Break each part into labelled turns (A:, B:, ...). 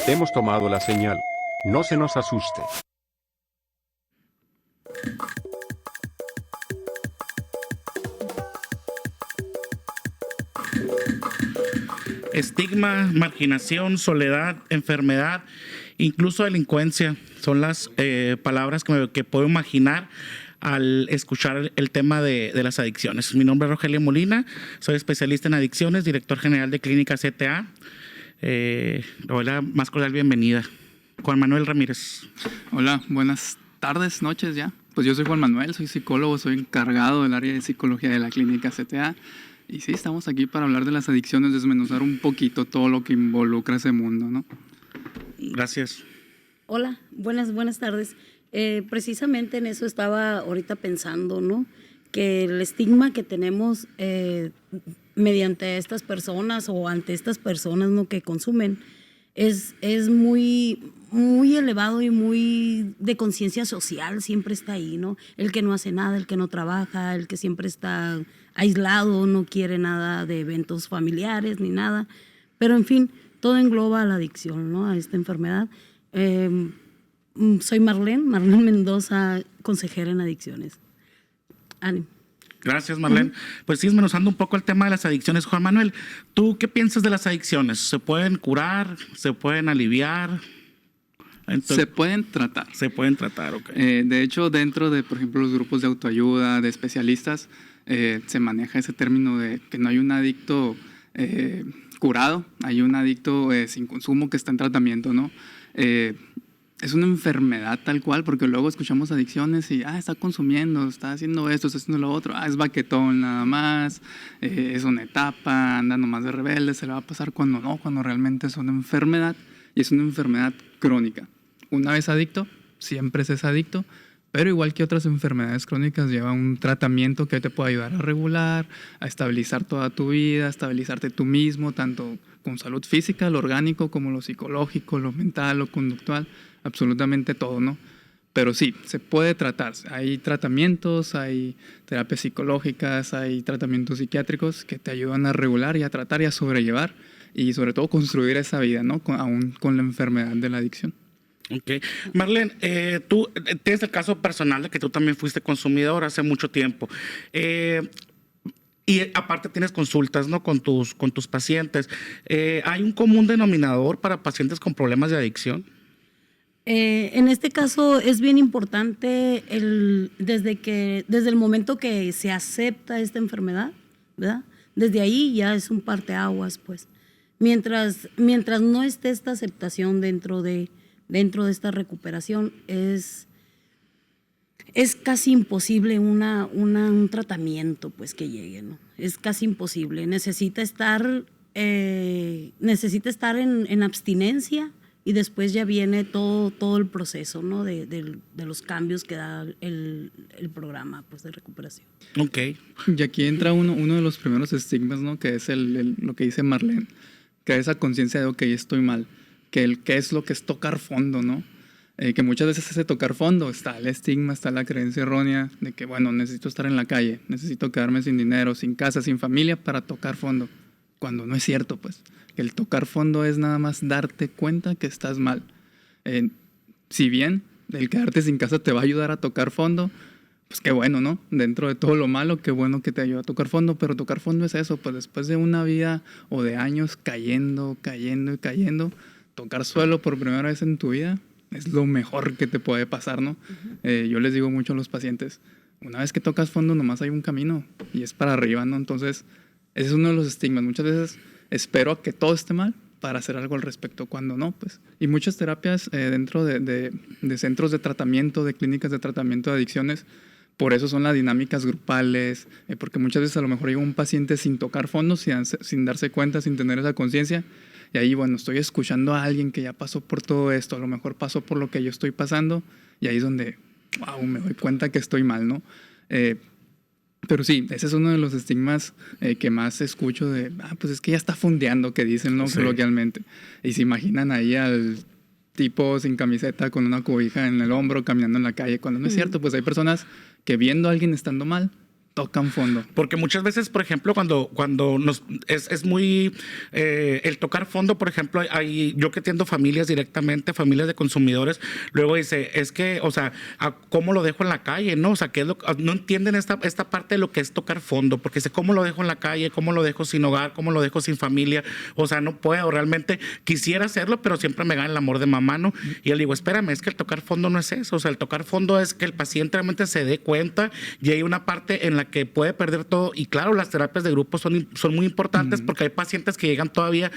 A: Hemos tomado la señal. No se nos asuste.
B: Estigma, marginación, soledad, enfermedad, incluso delincuencia son las palabras que puedo imaginar al escuchar el tema de las adicciones. Mi nombre es Rogelio Molina, soy especialista en adicciones, director general de Clínica CTA. Hola, más cordial bienvenida. Juan Manuel Ramírez.
C: Hola, buenas tardes, noches ya. Pues yo soy Juan Manuel, soy psicólogo, soy encargado del área de psicología de la Clínica CTA. Y sí, estamos aquí para hablar de las adicciones, desmenuzar un poquito todo lo que involucra ese mundo, ¿no?
B: Gracias.
D: Hola, buenas tardes. Precisamente en eso estaba ahorita pensando, ¿no? Que el estigma que tenemos mediante estas personas o ante estas personas, ¿no?, que consumen es muy elevado y muy de conciencia social, siempre está ahí, ¿no? El que no hace nada, el que no trabaja, el que siempre está aislado, no quiere nada de eventos familiares ni nada, pero en fin, todo engloba a la adicción, ¿no?, a esta enfermedad. Soy Marlene Mendoza, consejera en adicciones. Ánimo.
B: Gracias, Marlene. Pues sí, desmenuzando un poco el tema de las adicciones. Juan Manuel, ¿tú qué piensas de las adicciones? ¿Se pueden curar? ¿Se pueden aliviar? Entonces,
C: se pueden tratar.
B: Se pueden tratar, ok.
C: De hecho, dentro de, por ejemplo, los grupos de autoayuda, de especialistas, se maneja ese término de que no hay un adicto curado, hay un adicto sin consumo que está en tratamiento, ¿no? Es una enfermedad tal cual, porque luego escuchamos adicciones y, está consumiendo, está haciendo esto, está haciendo lo otro, es baquetón nada más, es una etapa, anda nomás de rebelde, se le va a pasar cuando no, cuando realmente es una enfermedad y es una enfermedad crónica. Una vez adicto, siempre se es adicto, pero igual que otras enfermedades crónicas lleva un tratamiento que te puede ayudar a regular, a estabilizar toda tu vida, a estabilizarte tú mismo, tanto con salud física, lo orgánico, como lo psicológico, lo mental, lo conductual, absolutamente todo, ¿no? Pero sí, se puede tratar. Hay tratamientos, hay terapias psicológicas, hay tratamientos psiquiátricos que te ayudan a regular y a tratar y a sobrellevar y sobre todo construir esa vida, ¿no? Aún con la enfermedad de la adicción.
B: Ok. Marlene, tú tienes el caso personal de que tú también fuiste consumidor hace mucho tiempo. Y aparte tienes consultas, ¿no?, con tus pacientes. ¿Hay un común denominador para pacientes con problemas de adicción?
D: En este caso es bien importante desde el momento que se acepta esta enfermedad, ¿verdad? Desde ahí ya es un parteaguas, pues. Mientras no esté esta aceptación dentro de esta recuperación, es casi imposible un tratamiento, pues, que llegue, ¿no? Es casi imposible. Necesita estar en abstinencia y después ya viene todo el proceso, ¿no?, de los cambios que da el programa, pues, de recuperación.
B: Ok.
C: Y aquí entra uno de los primeros estigmas, ¿no?, que es lo que dice Marlene, que es esa conciencia de, ok, estoy mal, que es lo que es tocar fondo, ¿no? Que muchas veces ese tocar fondo está el estigma, está la creencia errónea de que, bueno, necesito estar en la calle, necesito quedarme sin dinero, sin casa, sin familia para tocar fondo, cuando no es cierto, pues. El tocar fondo es nada más darte cuenta que estás mal. Si bien el quedarte sin casa te va a ayudar a tocar fondo, pues qué bueno, ¿no? Dentro de todo lo malo, qué bueno que te ayuda a tocar fondo, pero tocar fondo es eso, pues después de una vida o de años cayendo, tocar suelo por primera vez en tu vida es lo mejor que te puede pasar, ¿no? Yo les digo mucho a los pacientes, una vez que tocas fondo nomás hay un camino y es para arriba, ¿no? Entonces, ese es uno de los estigmas. Muchas veces espero a que todo esté mal para hacer algo al respecto, cuando no, pues. Y muchas terapias dentro de centros de tratamiento, de clínicas de tratamiento de adicciones, por eso son las dinámicas grupales, porque muchas veces a lo mejor llega un paciente sin tocar fondo, sin darse cuenta, sin tener esa conciencia, y ahí, bueno, estoy escuchando a alguien que ya pasó por todo esto, a lo mejor pasó por lo que yo estoy pasando, y ahí es donde, wow, me doy cuenta que estoy mal, ¿no? Pero sí, ese es uno de los estigmas que más escucho de, pues es que ya está fondeando, que dicen, ¿no? Sí. Coloquialmente. Y se imaginan ahí al tipo sin camiseta con una cobija en el hombro caminando en la calle, cuando no es cierto. Pues hay personas que viendo a alguien estando mal, tocan fondo.
B: Porque muchas veces, por ejemplo, cuando es muy el tocar fondo, por ejemplo, yo que atiendo familias directamente, familias de consumidores, luego dice, es que, o sea, ¿cómo lo dejo en la calle? ¿No? O sea, no entienden esta parte de lo que es tocar fondo, porque sé cómo lo dejo en la calle, cómo lo dejo sin hogar, cómo lo dejo sin familia, o sea, no puedo, realmente quisiera hacerlo, pero siempre me gana el amor de mamá, ¿no? Y yo le digo, espérame, es que el tocar fondo no es eso, o sea, el tocar fondo es que el paciente realmente se dé cuenta y hay una parte en la que puede perder todo. Y claro, las terapias de grupo son muy importantes porque hay pacientes que llegan todavía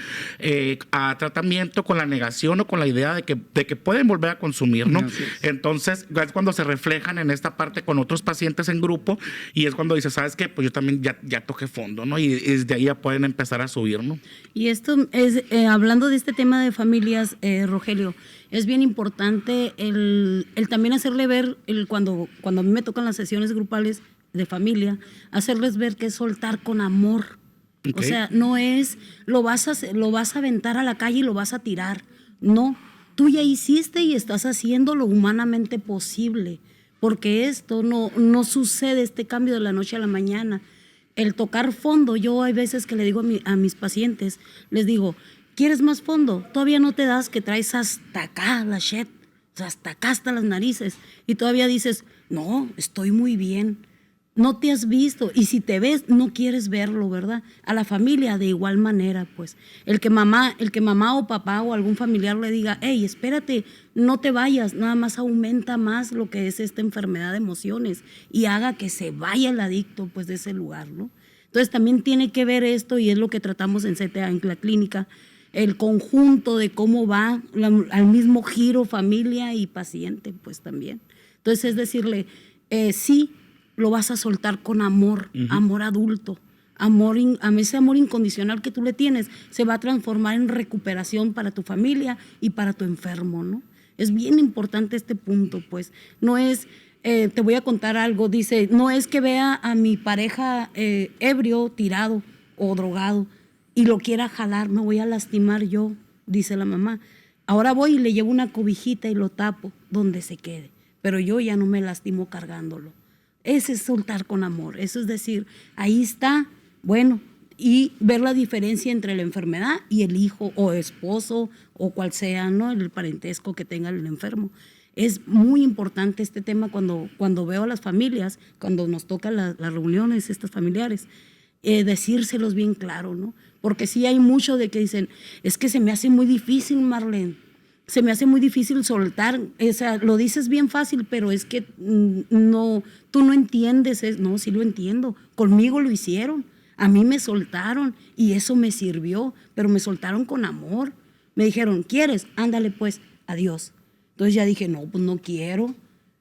B: a tratamiento con la negación o con la idea de que pueden volver a consumir, ¿no? Entonces, es cuando se reflejan en esta parte con otros pacientes en grupo y es cuando dices, ¿sabes qué? Pues yo también ya toqué fondo, ¿no? Y desde ahí ya pueden empezar a subir, ¿no?
D: Y esto es, hablando de este tema de familias, Rogelio, es bien importante el también hacerle ver, cuando a mí me tocan las sesiones grupales de familia, hacerles ver que es soltar con amor. Okay. O sea, no es lo vas a aventar a la calle y lo vas a tirar. No, tú ya hiciste y estás haciendo lo humanamente posible, porque esto no sucede, este cambio de la noche a la mañana. El tocar fondo, yo hay veces que le digo a mis pacientes, les digo, ¿quieres más fondo? Todavía no te das, que traes hasta acá la shit, o sea, hasta acá, hasta las narices, y todavía dices, no, estoy muy bien. No te has visto, y si te ves, no quieres verlo, ¿verdad? A la familia de igual manera, pues. El que mamá o papá o algún familiar le diga, hey, espérate, no te vayas, nada más aumenta más lo que es esta enfermedad de emociones y haga que se vaya el adicto, pues, de ese lugar, ¿no? Entonces, también tiene que ver esto, y es lo que tratamos en CTA, en la clínica, el conjunto de cómo va al mismo giro familia y paciente, pues, también. Entonces, es decirle, sí, lo vas a soltar con amor, amor adulto, ese amor incondicional que tú le tienes, se va a transformar en recuperación para tu familia y para tu enfermo, ¿no? Es bien importante este punto, pues. No es, te voy a contar algo, dice, no es que vea a mi pareja ebrio, tirado o drogado y lo quiera jalar, me voy a lastimar yo, dice la mamá. Ahora voy y le llevo una cobijita y lo tapo donde se quede, pero yo ya no me lastimo cargándolo. Ese es soltar con amor, eso es decir, ahí está, bueno, y ver la diferencia entre la enfermedad y el hijo o esposo o cual sea, ¿no? El parentesco que tenga el enfermo. Es muy importante este tema cuando veo a las familias, cuando nos tocan las reuniones estas familiares, decírselos bien claro, ¿no? Porque sí hay mucho de que dicen, es que se me hace muy difícil, Marlene. Se me hace muy difícil soltar, o sea, lo dices bien fácil, pero es que no, tú no entiendes. No, sí lo entiendo, conmigo lo hicieron, a mí me soltaron y eso me sirvió, pero me soltaron con amor. Me dijeron, ¿quieres? Ándale pues, adiós. Entonces ya dije, no, pues no quiero,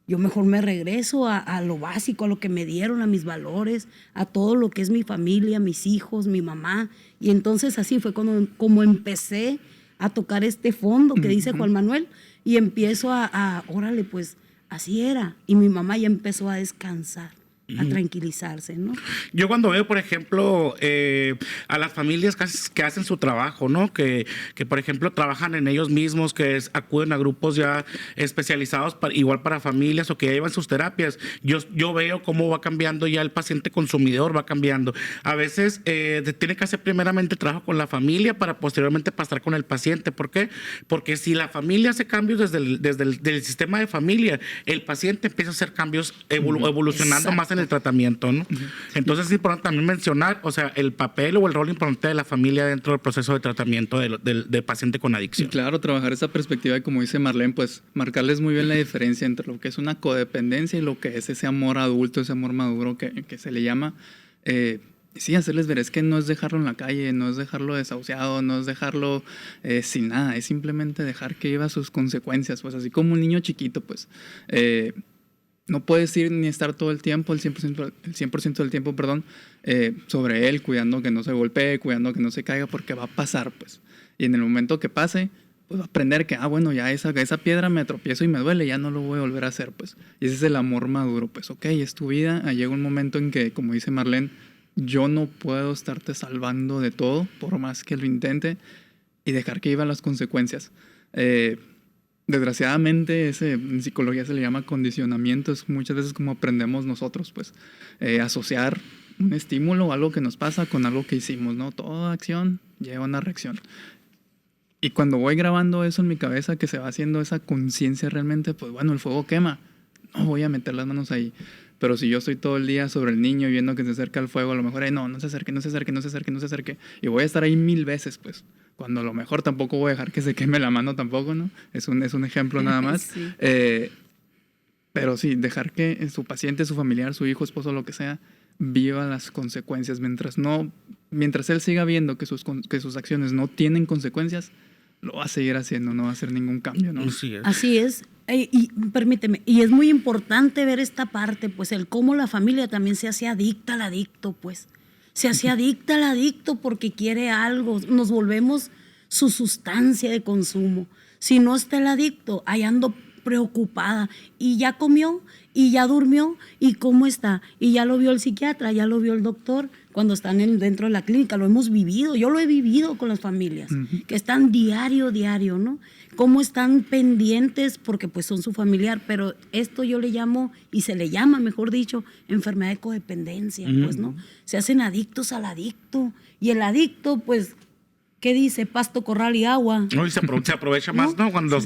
D: yo mejor me regreso a lo básico, a lo que me dieron, a mis valores, a todo lo que es mi familia, mis hijos, mi mamá. Y entonces así fue como empecé a tocar este fondo que dice Juan Manuel, y empiezo órale, pues así era, y mi mamá ya empezó a descansar, a tranquilizarse, ¿no?
B: Yo cuando veo, por ejemplo, a las familias que hacen su trabajo, ¿no? Que por ejemplo, trabajan en ellos mismos, que acuden a grupos ya especializados igual para familias o que ya llevan sus terapias, yo veo cómo va cambiando ya el paciente consumidor, va cambiando. A veces tiene que hacer primeramente trabajo con la familia para posteriormente pasar con el paciente. ¿Por qué? Porque si la familia hace cambios desde el sistema de familia, el paciente empieza a hacer cambios evolucionando más en el tratamiento, ¿no? Entonces es importante también mencionar, o sea, el papel o el rol importante de la familia dentro del proceso de tratamiento del paciente con adicción.
C: Y claro, trabajar esa perspectiva y, como dice Marlene, pues marcarles muy bien la diferencia entre lo que es una codependencia y lo que es ese amor adulto, ese amor maduro que se le llama. Sí, hacerles ver, es que no es dejarlo en la calle, no es dejarlo desahuciado, no es dejarlo sin nada, es simplemente dejar que lleve sus consecuencias, pues así como un niño chiquito, pues no puedes ir ni estar todo el tiempo, el 100% del tiempo, sobre él, cuidando que no se golpee, cuidando que no se caiga, porque va a pasar, pues. Y en el momento que pase, pues va a aprender que, bueno, ya esa piedra me tropiezo y me duele, ya no lo voy a volver a hacer, pues. Y ese es el amor maduro, pues, ok, es tu vida, llega un momento en que, como dice Marlene, yo no puedo estarte salvando de todo, por más que lo intente, y dejar que vivan las consecuencias. desgraciadamente, en psicología se le llama condicionamiento, es muchas veces como aprendemos nosotros, pues, asociar un estímulo o algo que nos pasa con algo que hicimos, ¿no? Toda acción lleva una reacción. Y cuando voy grabando eso en mi cabeza, que se va haciendo esa conciencia realmente, pues bueno, el fuego quema, no voy a meter las manos ahí. Pero si yo estoy todo el día sobre el niño y viendo que se acerca el fuego, a lo mejor, no se acerque, no se acerque, no se acerque, no se acerque. Y voy a estar ahí 1000 veces, pues. Cuando a lo mejor tampoco voy a dejar que se queme la mano tampoco, ¿no? Es un ejemplo nada más.
D: Sí.
C: Pero sí, dejar que su paciente, su familiar, su hijo, esposo, lo que sea, viva las consecuencias. Mientras él siga viendo que sus acciones no tienen consecuencias, lo va a seguir haciendo, no va a hacer ningún cambio, ¿no?
B: Sí,
D: Así es. Y permíteme, y es muy importante ver esta parte, pues el cómo la familia también se hace adicta al adicto, pues. Se hace adicta al adicto porque quiere algo, nos volvemos su sustancia de consumo. Si no está el adicto, ahí ando preocupada. Y ya comió, y ya durmió, y cómo está. Y ya lo vio el psiquiatra, ya lo vio el doctor, cuando están dentro de la clínica. Lo hemos vivido, yo lo he vivido con las familias, que están diario, ¿no? Cómo están pendientes, porque pues son su familiar, pero esto yo le llamo, y se le llama, mejor dicho, enfermedad de codependencia, pues, ¿no? Se hacen adictos al adicto, y el adicto, pues, ¿qué dice? Pasto, corral y agua.
B: No, y se aprovecha más, ¿no? Cuando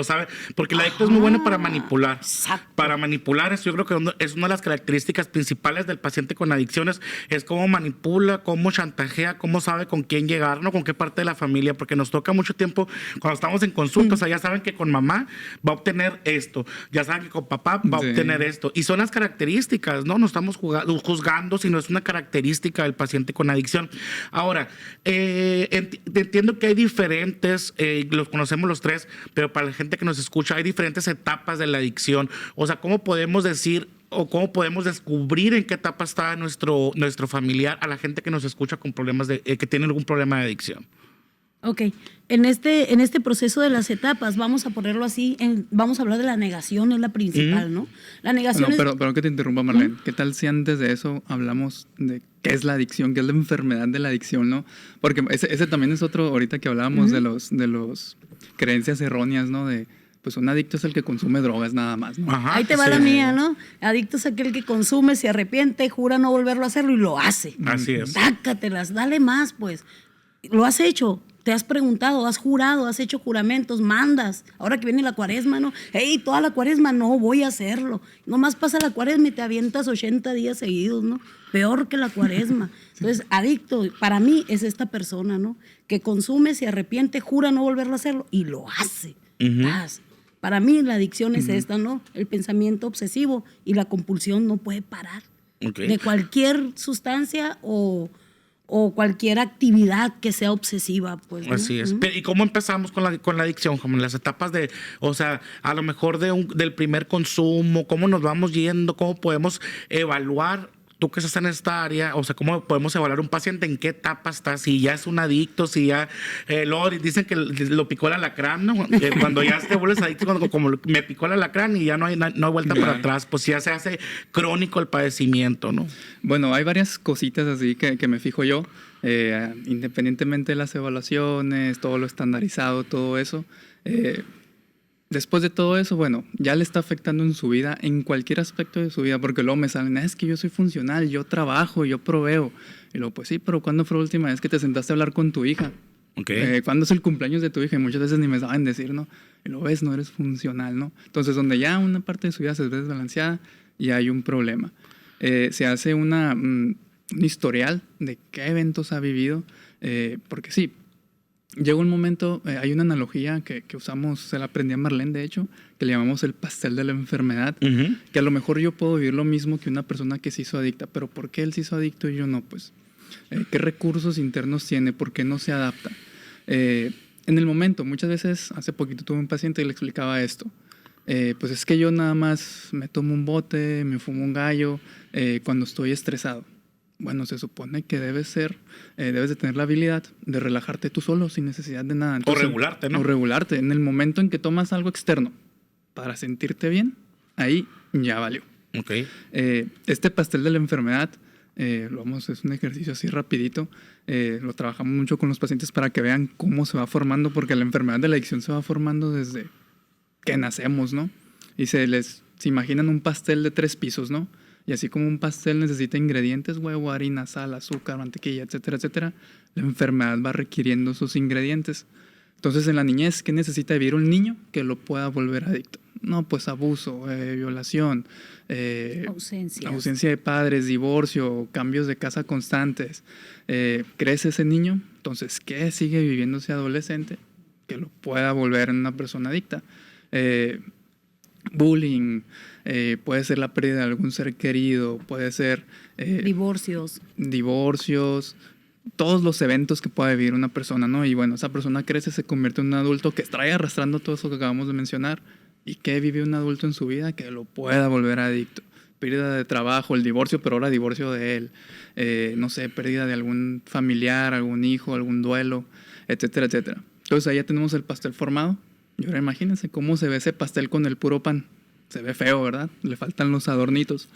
B: sabe. Porque el adicto es muy bueno para manipular.
D: Exacto.
B: Para manipular, eso yo creo que es una de las características principales del paciente con adicciones, es cómo manipula, cómo chantajea, cómo sabe con quién llegar, ¿no? Con qué parte de la familia, porque nos toca mucho tiempo cuando estamos en consulta, o sea, ya saben que con mamá va a obtener esto, ya saben que con papá va a obtener esto. Y son las características, ¿no? No estamos juzgando, sino es una característica del paciente con adicción. Ahora, entiendo que hay diferentes, los conocemos los tres, pero para la gente que nos escucha, hay diferentes etapas de la adicción. O sea, ¿cómo podemos decir o cómo podemos descubrir en qué etapa está nuestro familiar a la gente que nos escucha con problemas que tiene algún problema de adicción?
D: Ok, en este proceso de las etapas, vamos a ponerlo así, vamos a hablar de la negación, es la principal, ¿no? La negación
C: Pero que te interrumpa, Marlene. ¿Qué tal si antes de eso hablamos de qué es la adicción, qué es la enfermedad de la adicción, ¿no? Porque ese también es otro, ahorita que hablábamos de los creencias erróneas, ¿no? De, pues un adicto es el que consume drogas nada más, ¿no?
B: Ajá,
D: ahí te va la mía, ¿no? Adicto es aquel que consume, se arrepiente, jura no volverlo a hacerlo y lo hace.
B: Así es.
D: Sácatelas, dale más, pues. Lo has hecho. Te has preguntado, has jurado, has hecho juramentos, mandas. Ahora que viene la cuaresma, ¿no? Hey, toda la cuaresma, no, voy a hacerlo. Nomás pasa la cuaresma y te avientas 80 días seguidos, ¿no? Peor que la cuaresma. Entonces, adicto, para mí, es esta persona, ¿no? Que consume, se arrepiente, jura no volverlo a hacerlo y lo hace. Para mí, la adicción es esta, ¿no? El pensamiento obsesivo y la compulsión no puede parar.
B: Okay.
D: De cualquier sustancia o cualquier actividad que sea obsesiva, pues, ¿no?
B: Así es. ¿Y cómo empezamos con la adicción? Como en las etapas o sea, a lo mejor del primer consumo, ¿cómo nos vamos yendo? ¿Cómo podemos evaluar? Tú que estás en esta área, o sea, ¿cómo podemos evaluar un paciente en qué etapa está? Si ya es un adicto, si ya... luego dicen que lo picó el alacrán, ¿no? Cuando ya te vuelves adicto, como me picó el alacrán y ya no hay vuelta para atrás, pues ya se hace crónico el padecimiento, ¿no?
C: Bueno, hay varias cositas así que me fijo yo, independientemente de las evaluaciones, todo lo estandarizado, todo eso. Después de todo eso, bueno, ya le está afectando en su vida, en cualquier aspecto de su vida, porque luego me salen, es que yo soy funcional, yo trabajo, yo proveo. Y luego, pues sí, pero ¿cuándo fue la última vez que te sentaste a hablar con tu hija?
B: Okay.
C: ¿Cuándo es el cumpleaños de tu hija? Y muchas veces ni me saben decir, ¿no? Y lo ves, no eres funcional, ¿no? Entonces, donde ya una parte de su vida se ve desbalanceada, ya hay un problema. Se hace un historial de qué eventos ha vivido, porque sí, llega un momento, hay una analogía que usamos, se la aprendí a Marlene, de hecho, que le llamamos el pastel de la enfermedad, que a lo mejor yo puedo vivir lo mismo que una persona que se hizo adicta, pero ¿por qué él se hizo adicto y yo no? Pues, ¿qué recursos internos tiene? ¿Por qué no se adapta? En el momento, muchas veces, hace poquito tuve un paciente y le explicaba esto. Pues es que yo nada más me tomo un bote, me fumo un gallo cuando estoy estresado. Bueno, se supone que debes de tener la habilidad de relajarte tú solo sin necesidad de nada. Entonces,
B: o regularte, ¿no?
C: O regularte. En el momento en que tomas algo externo para sentirte bien, ahí ya valió.
B: Okay.
C: Este pastel de la enfermedad, es un ejercicio así rapidito. Lo trabajamos mucho con los pacientes para que vean cómo se va formando, porque la enfermedad de la adicción se va formando desde que nacemos, ¿no? Y se imaginan un pastel de 3 pisos, ¿no? Y así como un pastel necesita ingredientes, huevo, harina, sal, azúcar, mantequilla, etcétera, etcétera, la enfermedad va requiriendo sus ingredientes. Entonces, en la niñez, ¿qué necesita vivir un niño que lo pueda volver adicto? No, pues abuso, violación, ausencia de padres, divorcio, cambios de casa constantes. Crece ese niño, entonces, ¿qué sigue viviendo ese adolescente que lo pueda volver en una persona adicta? Bullying, puede ser la pérdida de algún ser querido, puede ser divorcios, todos los eventos que pueda vivir una persona, ¿no? Y bueno, esa persona crece, se convierte en un adulto que trae arrastrando todo eso que acabamos de mencionar. ¿Y qué vive un adulto en su vida que lo pueda volver adicto? Pérdida de trabajo, el divorcio, pero ahora divorcio de él, no sé, pérdida de algún familiar, algún hijo, algún duelo, etcétera, etcétera. Entonces ahí ya tenemos el pastel formado. Y ahora imagínense cómo se ve ese pastel con el puro pan. Se ve feo, ¿verdad? Le faltan los adornitos.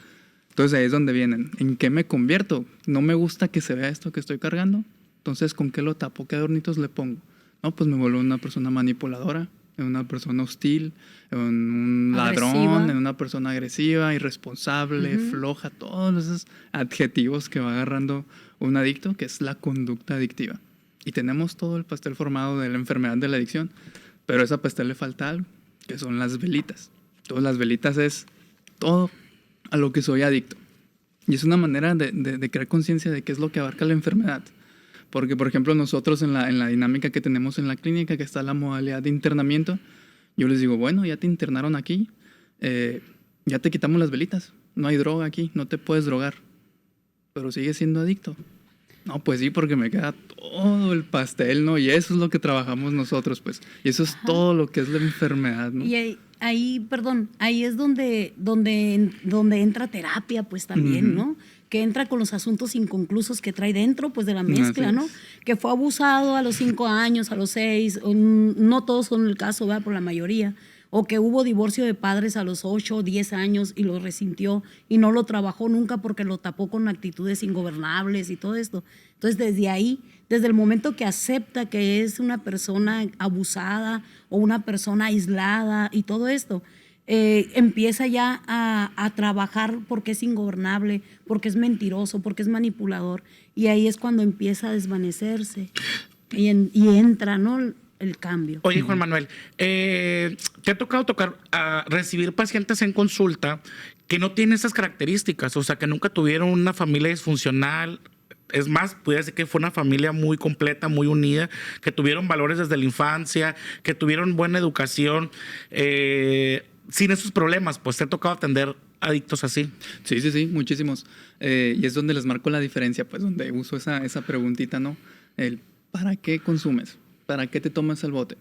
C: Entonces ahí es donde vienen. ¿En qué me convierto? No me gusta que se vea esto que estoy cargando. Entonces, ¿con qué lo tapo? ¿Qué adornitos le pongo? No, pues me vuelvo una persona manipuladora, en una persona hostil, en un ladrón, en una persona agresiva, irresponsable, floja. Todos esos adjetivos que va agarrando un adicto, que es la conducta adictiva. Y tenemos todo el pastel formado de la enfermedad de la adicción. Pero a esa pastel le falta algo, que son las velitas. Entonces, las velitas es todo a lo que soy adicto. Y es una manera de crear conciencia de qué es lo que abarca la enfermedad. Porque, por ejemplo, nosotros en la dinámica que tenemos en la clínica, que está la modalidad de internamiento, yo les digo, bueno, ya te internaron aquí, ya te quitamos las velitas, no hay droga aquí, no te puedes drogar, pero sigues siendo adicto. No, pues sí, porque me queda todo el pastel, ¿no? Y eso es lo que trabajamos nosotros, pues. Y eso es todo lo que es la enfermedad, ¿no?
D: Y ahí es donde entra terapia, pues también, ¿no? Que entra con los asuntos inconclusos que trae dentro, pues de la mezcla, ¿no? Que fue abusado a los 5 años, a los 6, no todos son el caso, ¿verdad? Por la mayoría. O que hubo divorcio de padres a los 8 o 10 años y lo resintió y no lo trabajó nunca porque lo tapó con actitudes ingobernables y todo esto. Entonces, desde ahí, desde el momento que acepta que es una persona abusada o una persona aislada y todo esto, empieza ya a trabajar porque es ingobernable, porque es mentiroso, porque es manipulador. Y ahí es cuando empieza a desvanecerse y entra, ¿no?, el cambio.
B: Oye, Juan Manuel, ¿te ha tocado recibir pacientes en consulta que no tienen esas características? O sea, que nunca tuvieron una familia disfuncional. Es más, pudiera decir que fue una familia muy completa, muy unida, que tuvieron valores desde la infancia, que tuvieron buena educación, sin esos problemas. Pues te ha tocado atender adictos así.
C: Sí, muchísimos. Y es donde les marco la diferencia, pues donde uso esa preguntita, ¿no? El ¿para qué consumes? ¿Para qué te tomas el bote?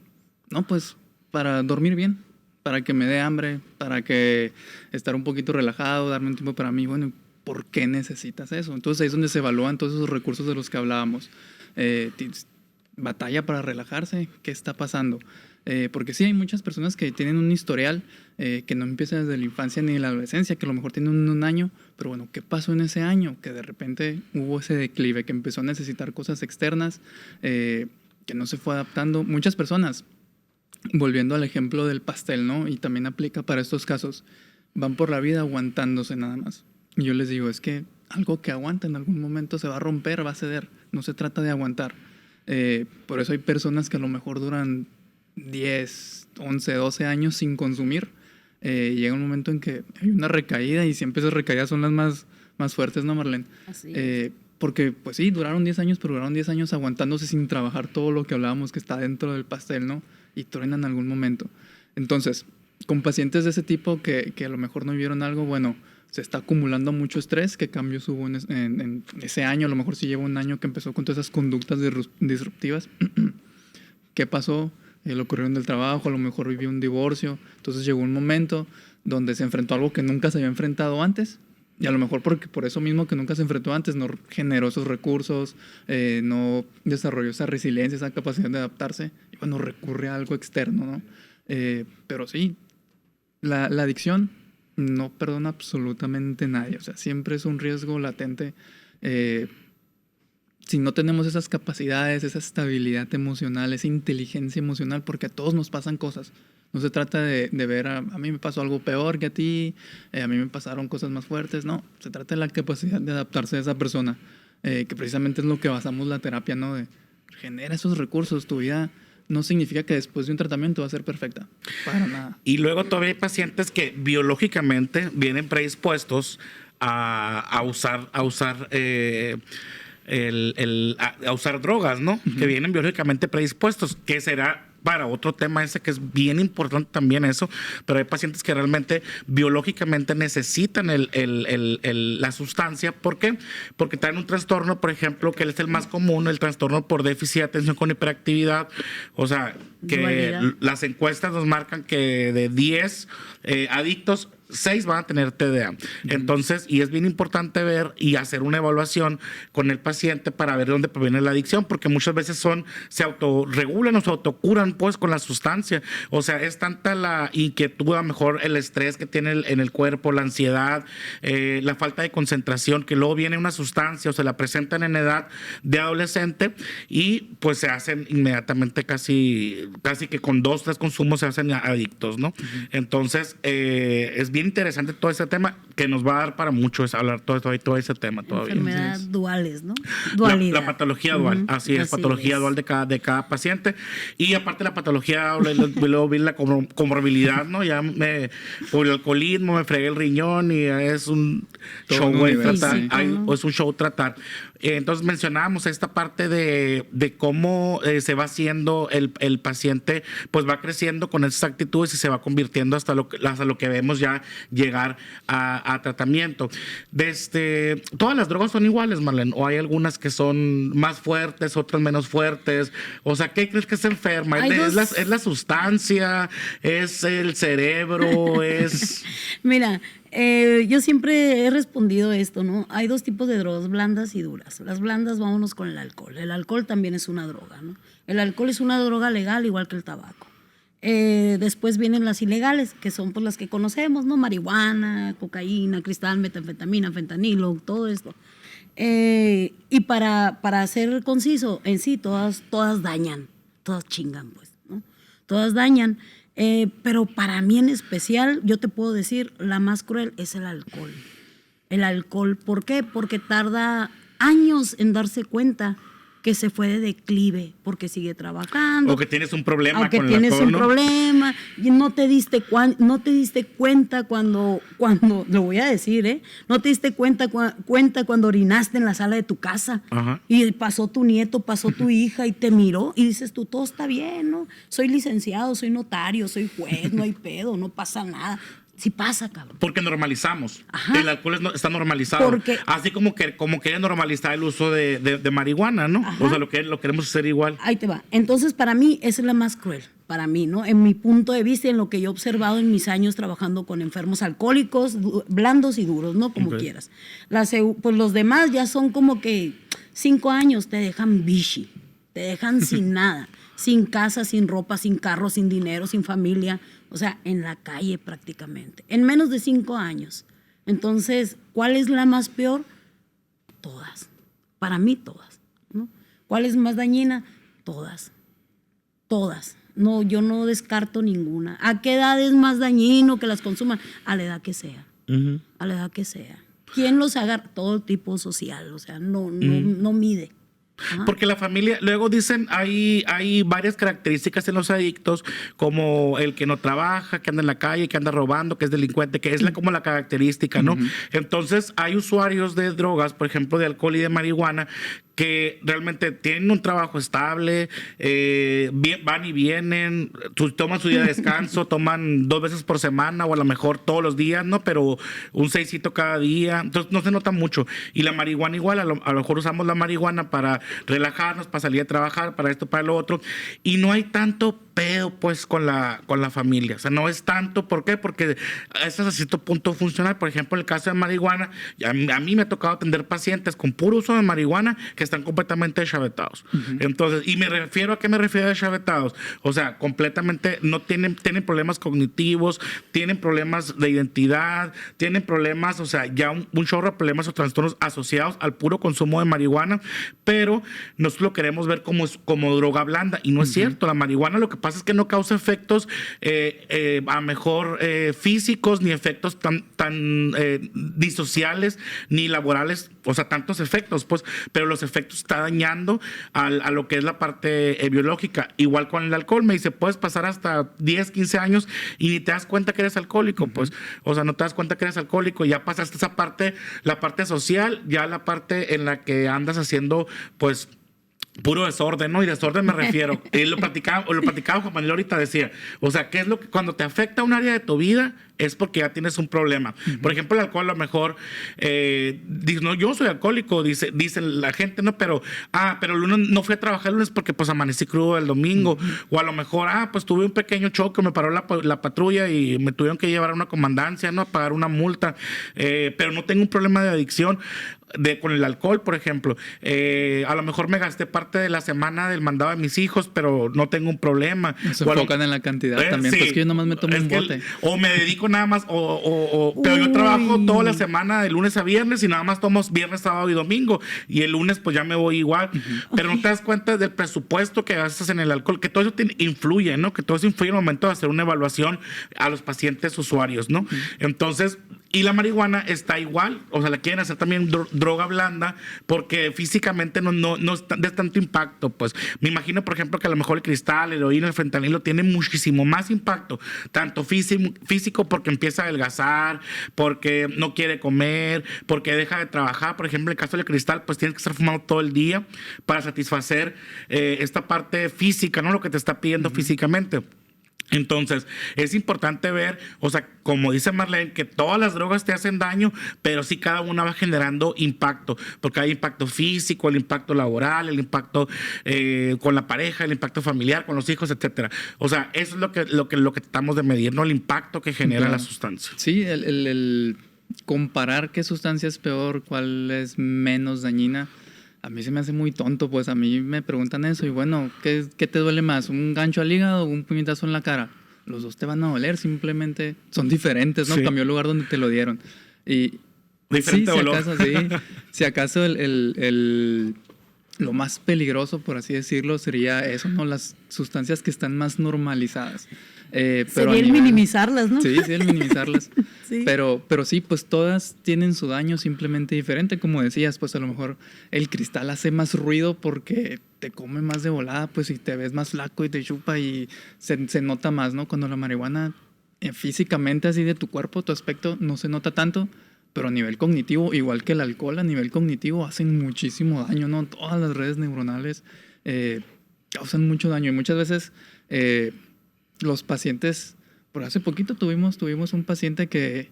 C: No, pues para dormir bien, para que me dé hambre, para que estar un poquito relajado, darme un tiempo para mí. Bueno, ¿por qué necesitas eso? Entonces ahí es donde se evalúan todos esos recursos de los que hablábamos. Batalla para relajarse, ¿qué está pasando? Porque sí hay muchas personas que tienen un historial que no empieza desde la infancia ni la adolescencia, que a lo mejor tienen un año, pero bueno, ¿qué pasó en ese año? Que de repente hubo ese declive, que empezó a necesitar cosas externas, que no se fue adaptando. Muchas personas, volviendo al ejemplo del pastel, ¿no? Y también aplica para estos casos, van por la vida aguantándose nada más. Y yo les digo, es que algo que aguanta en algún momento se va a romper, va a ceder. No se trata de aguantar. Por eso hay personas que a lo mejor duran 10, 11, 12 años sin consumir. Llega un momento en que hay una recaída y siempre esas recaídas son las más fuertes, ¿no, Marlene?
D: Así es.
C: Porque, pues sí, duraron 10 años, pero duraron 10 años aguantándose sin trabajar todo lo que hablábamos que está dentro del pastel, ¿no? Y truenan en algún momento. Entonces, con pacientes de ese tipo que a lo mejor no vivieron algo, bueno, se está acumulando mucho estrés. ¿Qué cambios hubo en ese año? A lo mejor sí lleva un año que empezó con todas esas conductas disruptivas. ¿Qué pasó? Lo corrieron del trabajo, a lo mejor vivió un divorcio. Entonces llegó un momento donde se enfrentó a algo que nunca se había enfrentado antes. Y a lo mejor por eso mismo que nunca se enfrentó antes, no generó esos recursos, no desarrolló esa resiliencia, esa capacidad de adaptarse. Y bueno, recurre a algo externo, ¿no? Pero sí, la adicción no perdona absolutamente nadie. O sea, siempre es un riesgo latente. Si no tenemos esas capacidades, esa estabilidad emocional, esa inteligencia emocional, porque a todos nos pasan cosas. No se trata de ver a mí me pasó algo peor que a ti, a mí me pasaron cosas más fuertes. No, se trata de la capacidad de adaptarse a esa persona, que precisamente es lo que basamos la terapia, ¿no? De genera esos recursos. Tu vida no significa que después de un tratamiento va a ser perfecta. Para nada.
B: Y luego todavía hay pacientes que biológicamente vienen predispuestos a usar drogas, ¿no? Que vienen biológicamente predispuestos, que será para otro tema ese que es bien importante también eso, pero hay pacientes que realmente biológicamente necesitan la sustancia. ¿Por qué? Porque traen un trastorno, por ejemplo, que es el más común, el trastorno por déficit de atención con hiperactividad. O sea, que
D: Dualidad.
B: las encuestas nos marcan que de 10 adictos, 6 van a tener TDA. Entonces, y es bien importante ver y hacer una evaluación con el paciente para ver dónde proviene la adicción, porque muchas veces se autorregulan o se autocuran pues con la sustancia. O sea, es tanta la inquietud, a lo mejor el estrés que tiene en el cuerpo, la ansiedad, la falta de concentración, que luego viene una sustancia o se la presentan en edad de adolescente y pues se hacen inmediatamente casi que con 2, 3 consumos se hacen adictos, ¿no? Entonces, es bien interesante todo ese tema que nos va a dar para mucho es hablar todo ese tema todavía.
D: Enfermedades duales, ¿no?
B: La
D: Dualidad.
B: patología dual, así es,
D: Así
B: patología
D: es.
B: dual de cada paciente. Y aparte la patología, luego vi la comorbilidad, ¿no? Por el alcoholismo me fregué el riñón y es un
C: Todo
B: show,
C: un
B: güey,
C: universo,
B: tratar.
D: sí.
B: Es un show tratar. Entonces mencionábamos esta parte de cómo se va haciendo el paciente, pues va creciendo con esas actitudes y se va convirtiendo hasta lo que vemos ya llegar a tratamiento. Todas las drogas son iguales, Marlene, o hay algunas que son más fuertes, otras menos fuertes. O sea, ¿qué crees que se enferma?
D: Hay dos-
B: ¿Es la sustancia? ¿Es el cerebro? ¿Es...?
D: Mira, yo siempre he respondido esto, ¿no? Hay 2 tipos de drogas, blandas y duras. Las blandas, vámonos con el alcohol. El alcohol también es una droga, ¿no? El alcohol es una droga legal, igual que el tabaco. Después vienen las ilegales, que son pues las que conocemos, ¿no? Marihuana, cocaína, cristal, metanfetamina, fentanilo, todo esto. Y para ser conciso, en sí, todas dañan, todas chingan, pues, ¿no? Todas dañan. Pero para mí en especial, yo te puedo decir, la más cruel es el alcohol. El alcohol, ¿por qué? Porque tarda años en darse cuenta que se fue de declive, porque sigue trabajando.
B: O que tienes un problema
D: Aunque
B: con el
D: tienes
B: alcohol,
D: un
B: ¿no?
D: problema, y no te diste cuenta cuando, lo voy a decir, ¿eh? No te diste cuenta cuando orinaste en la sala de tu casa.
B: Ajá.
D: Y pasó tu nieto, pasó tu hija y te miró y dices tú, todo está bien, ¿no? Soy licenciado, soy notario, soy juez, no hay pedo, no pasa nada. Sí pasa, cabrón.
B: Porque normalizamos.
D: Ajá.
B: El alcohol está normalizado.
D: Porque-
B: Así como quieren normalizar el uso de marihuana, ¿no?
D: Ajá.
B: O sea, lo queremos hacer igual.
D: Ahí te va. Entonces, para mí, esa es la más cruel. Para mí, ¿no? En mi punto de vista y en lo que yo he observado en mis años trabajando con enfermos alcohólicos, blandos y duros, ¿no? Como
B: Ok.
D: quieras. Pues los demás ya son como que 5 años te dejan bichi, te dejan sin nada, sin casa, sin ropa, sin carro, sin dinero, sin familia. O sea, en la calle prácticamente. En menos de 5 años. Entonces, ¿cuál es la más peor? Todas. Para mí, todas, ¿no? ¿Cuál es más dañina? Todas. Todas. No, yo no descarto ninguna. ¿A qué edad es más dañino que las consuman? A la edad que sea.
B: Ujú.
D: A la edad que sea. ¿Quién los agarra? Todo tipo social. O sea, no mide. Ajá.
B: Porque la familia, luego dicen, hay varias características en los adictos, como el que no trabaja, que anda en la calle, que anda robando, que es delincuente, que es como la característica, ¿no? Entonces, hay usuarios de drogas, por ejemplo, de alcohol y de marihuana, que realmente tienen un trabajo estable, van y vienen, toman su día de descanso, toman 2 veces por semana o a lo mejor todos los días, ¿no? Pero un 6 cada día, entonces no se nota mucho. Y la marihuana igual, a lo mejor usamos la marihuana para relajarnos, para salir a trabajar, para esto, para lo otro, y no hay tanto pedo pues con la familia, o sea, no es tanto. ¿Por qué? Porque esto es a cierto punto funcional. Por ejemplo, en el caso de marihuana, a mí me ha tocado atender pacientes con puro uso de marihuana que están completamente deschavetados. Entonces, ¿y ¿a qué me refiero deschavetados? O sea, completamente no tienen problemas cognitivos, tienen problemas de identidad, tienen problemas, o sea, ya un chorro de problemas o trastornos asociados al puro consumo de marihuana, pero nosotros lo queremos ver como droga blanda, y no es cierto. La marihuana lo que pasa es que no causa efectos a mejor físicos, ni efectos tan disociales, ni laborales, o sea, tantos efectos, pues, pero los efectos está dañando a lo que es la parte biológica. Igual con el alcohol, me dice, puedes pasar hasta 10, 15 años y ni te das cuenta que eres alcohólico, pues, o sea, no te das cuenta que eres alcohólico, ya pasaste esa parte, la parte social, ya la parte en la que andas haciendo, pues, puro desorden, ¿no? Y desorden me refiero. Lo platicaba Juan Manuel ahorita, decía, o sea, ¿qué es lo que cuando te afecta un área de tu vida? Es porque ya tienes un problema. Por ejemplo, el alcohol a lo mejor, dice, no, yo soy alcohólico, dice la gente, no, pero el lunes no fui a trabajar el lunes porque pues amanecí crudo el domingo. O a lo mejor, pues tuve un pequeño choque, me paró la patrulla y me tuvieron que llevar a una comandancia, ¿no? A pagar una multa, pero no tengo un problema de adicción. Con el alcohol, por ejemplo, a lo mejor me gasté parte de la semana del mandado de mis hijos, pero no tengo un problema.
C: Se enfocan en la cantidad también,
B: sí,
C: pues que yo nomás me tomo un bote.
B: O me dedico nada más, pero yo trabajo toda la semana de lunes a viernes y nada más tomo viernes, sábado y domingo. Y el lunes pues ya me voy igual. Pero no te das cuenta del presupuesto que gastas en el alcohol, que todo eso influye, ¿no? Que todo eso influye en el momento de hacer una evaluación a los pacientes usuarios, ¿no? Entonces, y la marihuana está igual, o sea, la quieren hacer también droga blanda porque físicamente no es de tanto impacto, pues. Me imagino, por ejemplo, que a lo mejor el cristal, el heroína, el fentanilo tienen muchísimo más impacto, tanto físico porque empieza a adelgazar, porque no quiere comer, porque deja de trabajar. Por ejemplo, en el caso del cristal, pues tienes que estar fumando todo el día para satisfacer esta parte física, ¿no? Lo que te está pidiendo físicamente. Entonces, es importante ver, o sea, como dice Marlene, que todas las drogas te hacen daño, pero sí cada una va generando impacto, porque hay impacto físico, el impacto laboral, el impacto con la pareja, el impacto familiar, con los hijos, etcétera. O sea, eso es lo que tratamos de medir, ¿no? El impacto que genera la sustancia.
C: Sí, el comparar qué sustancia es peor, cuál es menos dañina. A mí se me hace muy tonto, pues a mí me preguntan eso y bueno, ¿qué te duele más? ¿Un gancho al hígado o un puñetazo en la cara? Los dos te van a doler, simplemente son diferentes, ¿no? Sí. Cambió el lugar donde te lo dieron. Y
B: diferente
C: sí,
B: dolor.
C: Si acaso lo más peligroso, por así decirlo, sería eso, ¿no? Las sustancias que están más normalizadas.
D: Pero sería el minimizarlas, ¿no?
C: Sí, el minimizarlas.
D: Sí.
C: Pero sí, pues todas tienen su daño simplemente diferente. Como decías, pues a lo mejor el cristal hace más ruido porque te come más de volada, pues y te ves más flaco y te chupa y se nota más, ¿no? Cuando la marihuana físicamente así de tu cuerpo, tu aspecto no se nota tanto, pero a nivel cognitivo, igual que el alcohol, a nivel cognitivo hacen muchísimo daño, ¿no? Todas las redes neuronales causan mucho daño y muchas veces los pacientes, por hace poquito tuvimos un paciente que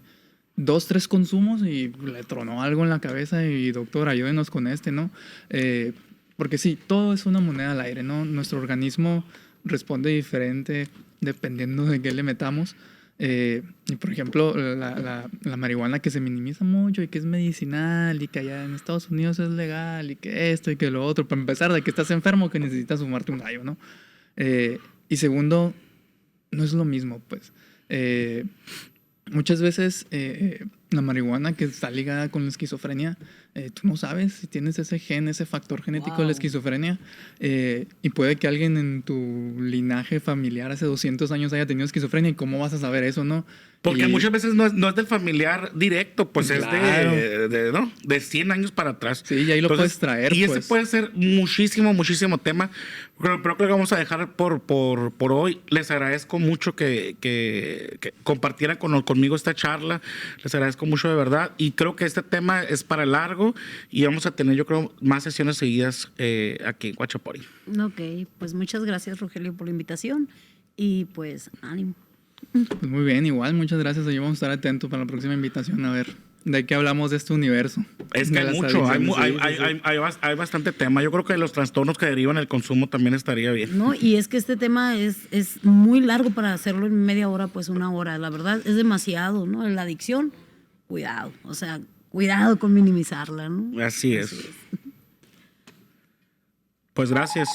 C: 2, 3 consumos y le tronó algo en la cabeza y doctor, ayúdenos con ¿no? Porque sí, todo es una moneda al aire, ¿no? Nuestro organismo responde diferente dependiendo de qué le metamos. Y por ejemplo, la marihuana que se minimiza mucho y que es medicinal y que allá en Estados Unidos es legal y que esto y que lo otro, para empezar de que estás enfermo que necesitas fumarte un gallo, ¿no? Y segundo, no es lo mismo, pues. Muchas veces la marihuana que está ligada con la esquizofrenia, tú no sabes si tienes ese gen, ese factor genético de la esquizofrenia, y puede que alguien en tu linaje familiar hace 200 años haya tenido esquizofrenia, y cómo vas a saber eso, ¿no?
B: Porque muchas veces no es del familiar directo, pues claro. ¿No? De 100 años para atrás.
C: Sí, y ahí lo puedes traer.
B: Y
C: pues.
B: ese puede ser muchísimo tema. Pero creo que lo vamos a dejar por hoy. Les agradezco mucho que compartieran conmigo esta charla. Les agradezco mucho de verdad. Y creo que este tema es para largo y vamos a tener, yo creo, más sesiones seguidas aquí en Guachapori.
D: Ok, pues muchas gracias, Rogelio, por la invitación y pues ánimo.
C: Pues muy bien, igual, muchas gracias. Ahí vamos a estar atentos para la próxima invitación a ver de qué hablamos de este universo.
B: Es que hay mucho, hay bastante tema. Yo creo que los trastornos que derivan del consumo también estaría bien.
D: No, y es que este tema es muy largo para hacerlo en media hora, pues 1 hora. La verdad es demasiado, ¿no? La adicción, cuidado, o sea, cuidado con minimizarla, ¿no?
B: Así es. Pues gracias.